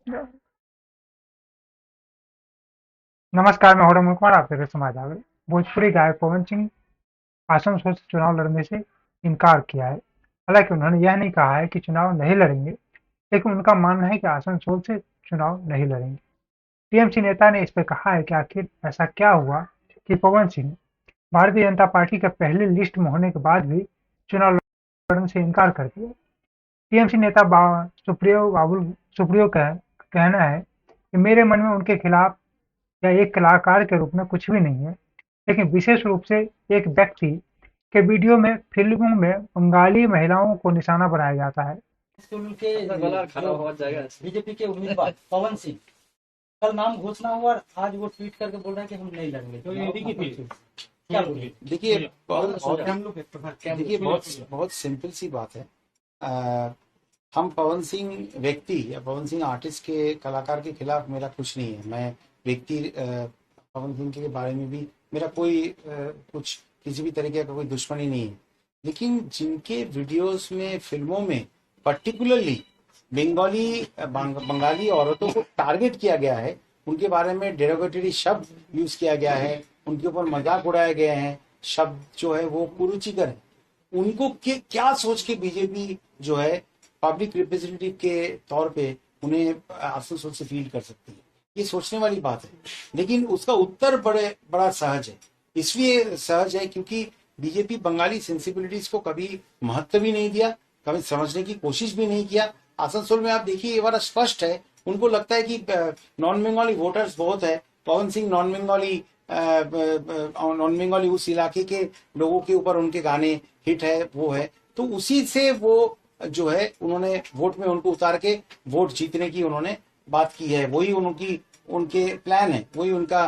नमस्कार, मैं हूं कुमार। आप देख रहे हैं समाज आगे। भोजपुरी गायक पवन सिंह आसनसोल से चुनाव लड़ने से इनकार किया है। हालांकि उन्होंने यह नहीं कहा है कि चुनाव नहीं लड़ेंगे, लेकिन उनका मानना है कि आसनसोल से चुनाव नहीं लड़ेंगे। टीएमसी नेता ने इस पर कहा है कि आखिर ऐसा क्या हुआ कि पवन सिंह भारतीय जनता पार्टी के पहले लिस्ट में होने के बाद भी चुनाव लड़ने से इनकार कर दिया। टीएमसी नेता सुप्रियो का कहना है कि मेरे मन में उनके खिलाफ या एक कलाकार के रूप में कुछ भी नहीं है, लेकिन विशेष रूप से एक व्यक्ति के वीडियो में फिल्मों में बंगाली महिलाओं को निशाना बनाया जाता है। स्कूल के बीजेपी के उम्मीदवार पवन सिंह कल नाम घोषणा हुआ और आज वो ट्वीट करके बोल रहे हैं कि हम नहीं लड़ेंगे। तो ये क्या बोलिए? देखिए बहुत सिंपल सी बात है। हम पवन सिंह व्यक्ति या पवन सिंह आर्टिस्ट के कलाकार के खिलाफ मेरा कुछ नहीं है। मैं व्यक्ति पवन सिंह के बारे में भी मेरा कोई कुछ किसी भी तरीके का कोई दुश्मनी नहीं है, लेकिन जिनके वीडियोस में फिल्मों में पर्टिकुलरली बंगाली औरतों को टारगेट किया गया है, उनके बारे में डेरोगेटरी शब्द यूज किया गया है, उनके ऊपर मजाक उड़ाए गए हैं, शब्द जो है वो कुरुचिकर है, उनको क्या सोच के बीजेपी जो है पब्लिक रिप्रेजेंटेटिव के तौर पे उन्हें आसनसोल से फील कर सकती है, ये सोचने वाली बात है। लेकिन उसका उत्तर बड़ा सहज है। इसलिए सहज है क्योंकि बीजेपी बंगाली सेंसिबिलिटीज को कभी महत्व भी नहीं दिया, कभी समझने की कोशिश भी नहीं किया। आसनसोल में आप देखिए ये बड़ा स्पष्ट है, उनको लगता है कि नॉन बंगाली वोटर्स बहुत है, पवन सिंह नॉन बंगाली उस इलाके के लोगों के ऊपर उनके गाने हिट है, वो है, तो उसी से वो जो है उन्होंने वोट में उनको उतार के वोट जीतने की उन्होंने बात की है। वही उनके प्लान है, वही उनका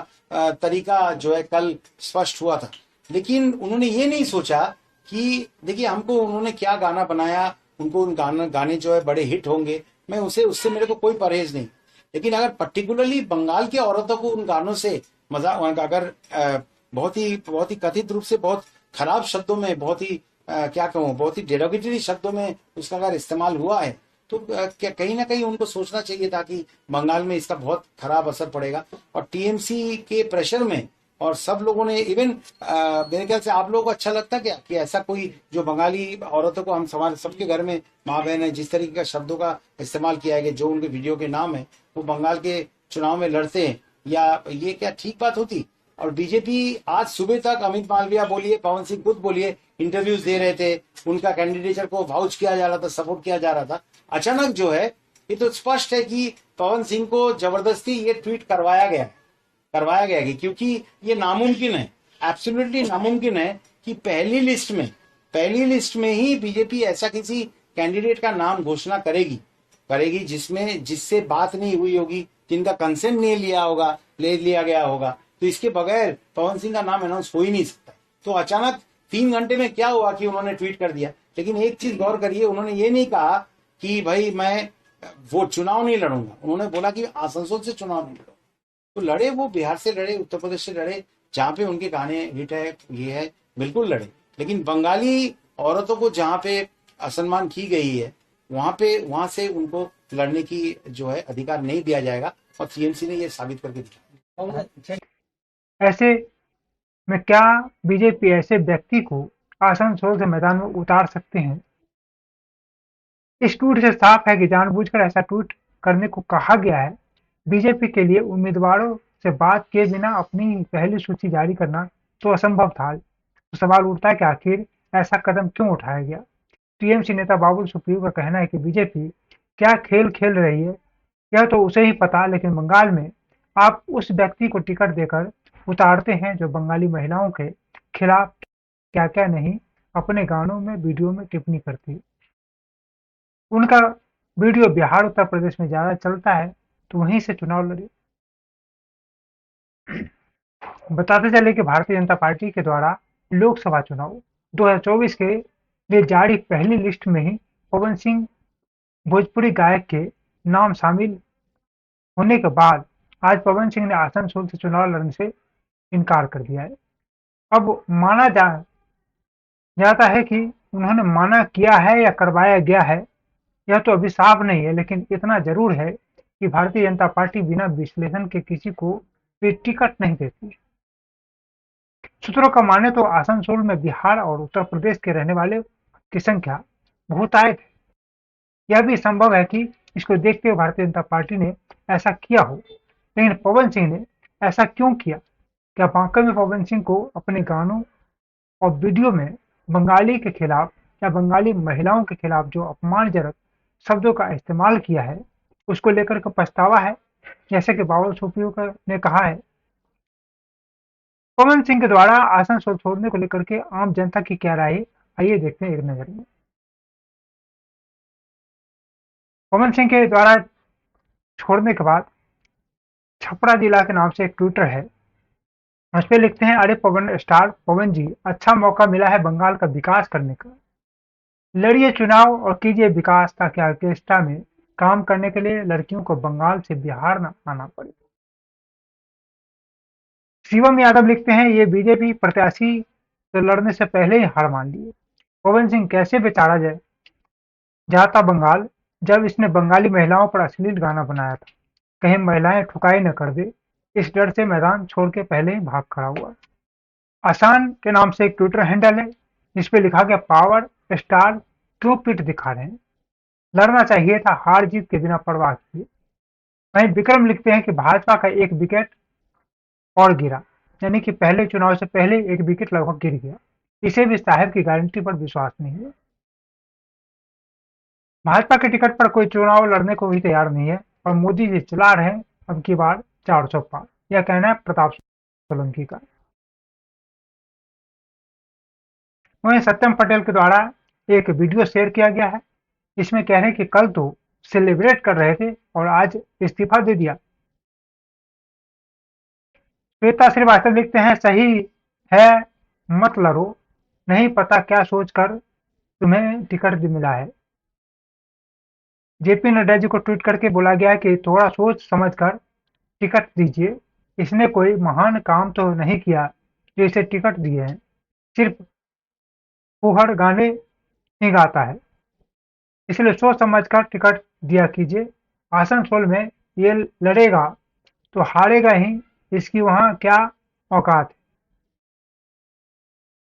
तरीका जो है कल स्पष्ट हुआ था। लेकिन उन्होंने ये नहीं सोचा कि देखिए हमको उन्होंने क्या गाना बनाया, उनको उन गाने जो है बड़े हिट होंगे, मैं उससे मेरे को कोई परहेज नहीं। लेकिन अगर पर्टिकुलरली बंगाल के औरतों को उन गानों से मजाक, अगर बहुत ही कथित रूप से बहुत खराब शब्दों में, बहुत ही क्या कहूँ, बहुत ही डेरोगेटरी शब्दों में उसका अगर इस्तेमाल हुआ है, तो क्या कहीं ना कहीं उनको सोचना चाहिए था कि बंगाल में इसका बहुत खराब असर पड़ेगा। और टीएमसी के प्रेशर में और सब लोगों ने इवन मेरे ख्याल से आप लोगों को अच्छा लगता क्या कि ऐसा कोई जो बंगाली औरतों को, हम हमारे सबके घर में माँ बहन है, जिस तरीके का शब्दों का इस्तेमाल किया गया, जो उनके वीडियो के नाम है, वो बंगाल के चुनाव में लड़ते हैं, या ये क्या ठीक बात होती? और बीजेपी आज सुबह तक अमित मालविया बोलिए, पवन सिंह खुद बोलिए, इंटरव्यूज दे रहे थे, उनका कैंडिडेचर को वाउच किया जा रहा था, सपोर्ट किया जा रहा था। अचानक जो है ये तो स्पष्ट है कि पवन सिंह को जबरदस्ती ये ट्वीट करवाया गया है, क्योंकि ये नामुमकिन है, एब्सोल्युटली नामुमकिन है कि पहली लिस्ट में ही बीजेपी ऐसा किसी कैंडिडेट का नाम घोषणा करेगी जिससे बात नहीं हुई होगी, जिनका कंसेंट नहीं ले लिया गया होगा, तो इसके बगैर पवन सिंह का नाम अनाउंस हो ही नहीं सकता। तो अचानक 3 घंटे में क्या हुआ कि उन्होंने ट्वीट कर दिया। लेकिन एक चीज गौर करिए, उन्होंने ये नहीं कहा कि भाई मैं वो चुनाव नहीं लड़ूंगा, उन्होंने बोला कि आसनसोल से चुनाव नहीं लड़ूंगा। तो लड़े, वो बिहार से लड़े, उत्तर प्रदेश से लड़े, जहां पे उनके गाने हिट है, ये है, बिल्कुल लड़े। लेकिन बंगाली औरतों को जहां पे असम्मान की गई है, वहां से उनको लड़ने की जो है अधिकार नहीं दिया जाएगा, और टीएमसी ने ये साबित करके दिखाया। ऐसे में क्या बीजेपी ऐसे व्यक्ति को आसनसोल से मैदान में उतार सकते हैं? इस ट्वीट से साफ है कि जानबूझकर ऐसा ट्वीट करने को कहा गया है। बीजेपी के लिए उम्मीदवारों से बात किए बिना अपनी पहली सूची जारी करना तो असंभव था। तो सवाल उठता है कि आखिर ऐसा कदम क्यों उठाया गया? टीएमसी नेता बाबुल सुप्रियो का कहना है कि बीजेपी क्या खेल खेल रही है, यह तो उसे ही पता, लेकिन बंगाल में आप उस व्यक्ति को टिकट देकर उतारते हैं जो बंगाली महिलाओं के खिलाफ क्या-क्या नहीं अपने गानों में, वीडियो में टिप्पणी करती है। उनका वीडियो बिहार, उत्तर प्रदेश में ज़्यादा चलता है, तो वहीं से चुनाव लड़े। बताते चले कि भारतीय जनता पार्टी के द्वारा लोकसभा चुनाव 2024 के लिए जारी पहली लिस्ट में ही पवन सिंह भोजपुरी गायक के नाम शामिल होने के बाद आज पवन सिंह ने आसनसोल से चुनाव लड़ने से इनकार कर दिया है। अब माना जाता है कि उन्होंने मना किया है या करवाया गया है, यह तो अभी साफ नहीं है, लेकिन इतना जरूर है कि भारतीय जनता पार्टी बिना विश्लेषण के किसी को भी टिकट नहीं देती। सूत्रों का माने तो आसनसोल में बिहार और उत्तर प्रदेश के रहने वाले की संख्या बहुतायत है। यह भी संभव है कि इसको देखते हुए भारतीय जनता पार्टी ने ऐसा किया हो। लेकिन पवन सिंह ने ऐसा क्यों किया? क्या वाकई में पवन सिंह को अपने गानों और वीडियो में बंगाली के खिलाफ या बंगाली महिलाओं के खिलाफ जो अपमानजनक शब्दों का इस्तेमाल किया है, उसको लेकर के पछतावा है? जैसे कि बाबुल सुप्रियो ने कहा है। पवन सिंह के द्वारा आसनसोल छोड़ने को लेकर के आम जनता की क्या राय है, आइए देखते हैं एक नजर में। पवन सिंह के द्वारा छोड़ने के बाद छपरा जिला के नाम से एक ट्विटर है, उस पे लिखते हैं, अरे पवन स्टार पवन जी, अच्छा मौका मिला है बंगाल का विकास करने का। लड़िए चुनाव और कीजिए विकास ताकि ऑर्केस्ट्रा में काम करने के लिए लड़कियों को बंगाल से बिहार न आना पड़े। शिवम यादव लिखते हैं, ये बीजेपी प्रत्याशी तो लड़ने से पहले ही हार मान लिए। पवन सिंह कैसे बेचारा जाता बंगाल, जब इसने बंगाली महिलाओं पर अश्लील गाना बनाया था। कहीं महिलाएं ठुकाई न कर दे, इस डर से मैदान छोड़ के पहले ही भाग खड़ा हुआ। आसान के नाम से एक ट्विटर हैंडल है, जिस पे लिखा गया, पावर स्टार क्यों पीठ दिखा रहे हैं, लड़ना चाहिए था हार जीत के बिना परवाह किए। वहीं विक्रम लिखते हैं कि भाजपा का एक विकेट और गिरा, यानी कि पहले चुनाव से पहले एक विकेट लगभग गिर गया। इसे भी साहब की गारंटी पर विश्वास नहीं है। भाजपा के टिकट पर कोई चुनाव लड़ने को भी तैयार नहीं है और मोदी जी चला रहे हैं अब की बार 400 पार। यह कहना है प्रताप सोलंकी का। वहीं सत्यम पटेल के द्वारा एक वीडियो शेयर किया गया है, इसमें कह रहे हैं कि कल तो सेलिब्रेट कर रहे थे और आज इस्तीफा दे दिया। श्वेता श्रीवास्तव लिखते हैं, सही है, मत लड़ो, नहीं पता क्या सोचकर तुम्हें टिकट मिला है। जेपी नड्डा जी को ट्वीट करके बोला गया है कि थोड़ा सोच समझ कर टिकट दीजिए, इसने कोई महान काम तो नहीं किया जो इसे टिकट दिए हैं, सिर्फ फूहड़ गाने ही गाता है, इसलिए सोच समझ कर टिकट दिया कीजिए। आसनसोल में ये लड़ेगा तो हारेगा ही, इसकी वहां क्या औकात है।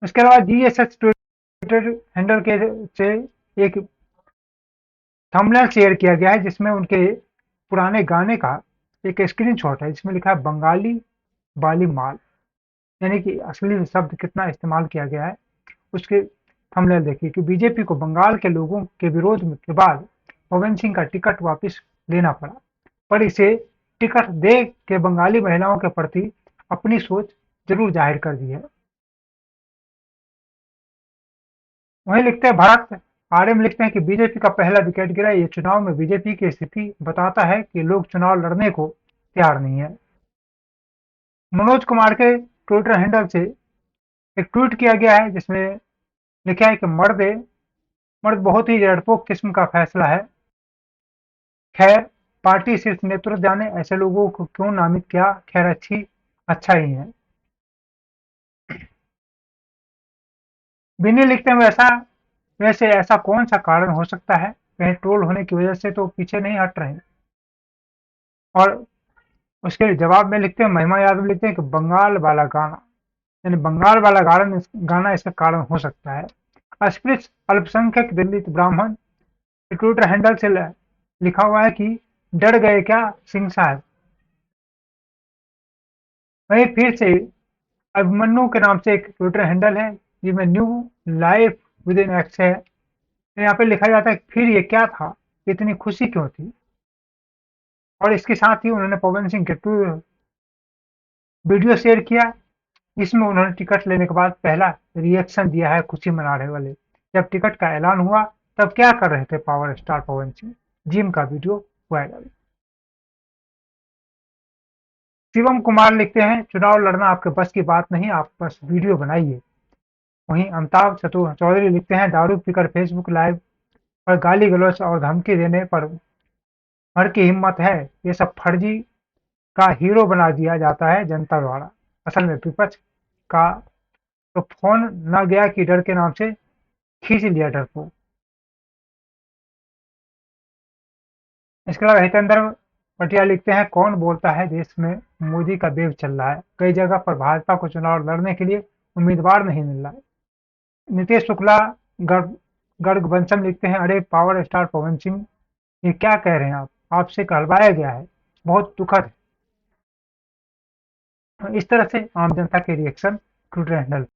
उसके अलावा जीएसएस ट्विटर हैंडल के से एक थंबनेल शेयर किया गया है, जिसमें उनके पुराने गाने का एक स्क्रीनशॉट है, जिसमें लिखा है बंगाली बाली माल, यानी कि असली शब्द कितना इस्तेमाल किया गया है। उसके थंबनेल देखिए कि बीजेपी को बंगाल के लोगों के विरोध के बाद पवन सिंह का टिकट वापस लेना पड़ा, पर इसे टिकट दे के बंगाली महिलाओं के प्रति अपनी सोच जरूर जाहिर कर दी है। वहीं लिखते हैं भरत आर्यम लिखते हैं कि बीजेपी का पहला विकेट गिरा, ये चुनाव में बीजेपी की स्थिति बताता है कि लोग चुनाव लड़ने को तैयार नहीं है। मनोज कुमार के ट्विटर हैंडल से एक ट्वीट किया गया है, जिसमें लिखा है कि मर्द बहुत ही डरपोक किस्म का फैसला है, खैर पार्टी सिर्फ नेतृत्व जाने, ऐसे लोगों को क्यों नामित किया, खैर अच्छा ही है। बिन्नी लिखते हैं, वैसे ऐसा कौन सा कारण हो सकता है, कहीं ट्रोल होने की वजह से तो पीछे नहीं हट रहे। और उसके जवाब में लिखते हैं, महिमा यादव लिखते हैं कि बंगाल वाला गाना, यानी बंगाल वाला गाना इसका कारण हो सकता है। अस्पृश्य अल्पसंख्यक दलित ब्राह्मण ट्विटर हैंडल से लिखा हुआ है कि डर गए क्या सिंह साहब। वहीं फिर से अभिमन्यु के नाम से एक ट्विटर हैंडल है, जिसमें new life with in x है। यहाँ पे लिखा जाता है फिर ये क्या था, इतनी खुशी क्यों थी। और इसके साथ ही उन्होंने पवन सिंह के वीडियो शेयर किया, जिसमें उन्होंने टिकट लेने के बाद पहला रिएक्शन दिया है खुशी मना रहे वाले। जब टिकट का ऐलान हुआ तब क्या कर रहे थे power star Pawan Singh, gym का वीडियो वायरल। शिवम कुमार लिखते हैं, चुनाव लड़ना आपके बस की बात नहीं, आप बस वीडियो बनाइए। वहीं अमिताभ चौधरी लिखते हैं, दारू पीकर फेसबुक लाइव पर गाली गलौज और धमकी देने पर भर की हिम्मत है, ये सब फर्जी का हीरो बना दिया जाता है जनता द्वारा, असल में विपक्ष का तो फोन न गया कि डर के नाम से खींच लिया डर को। इसके अलावा हितेंद्र पटिया लिखते हैं, कौन बोलता है देश में मोदी का वेव चल रहा है, कई जगह पर भाजपा को चुनाव लड़ने के लिए उम्मीदवार नहीं मिल रहा है। नीतीश शुक्ला गर्ग गर्ग बंसम लिखते हैं, अरे पावर स्टार पवन सिंह, ये क्या कह रहे हैं आप, आपसे कहलवाया गया है, बहुत दुखद है। इस तरह से आम जनता के रिएक्शन ट्विटर हैंडल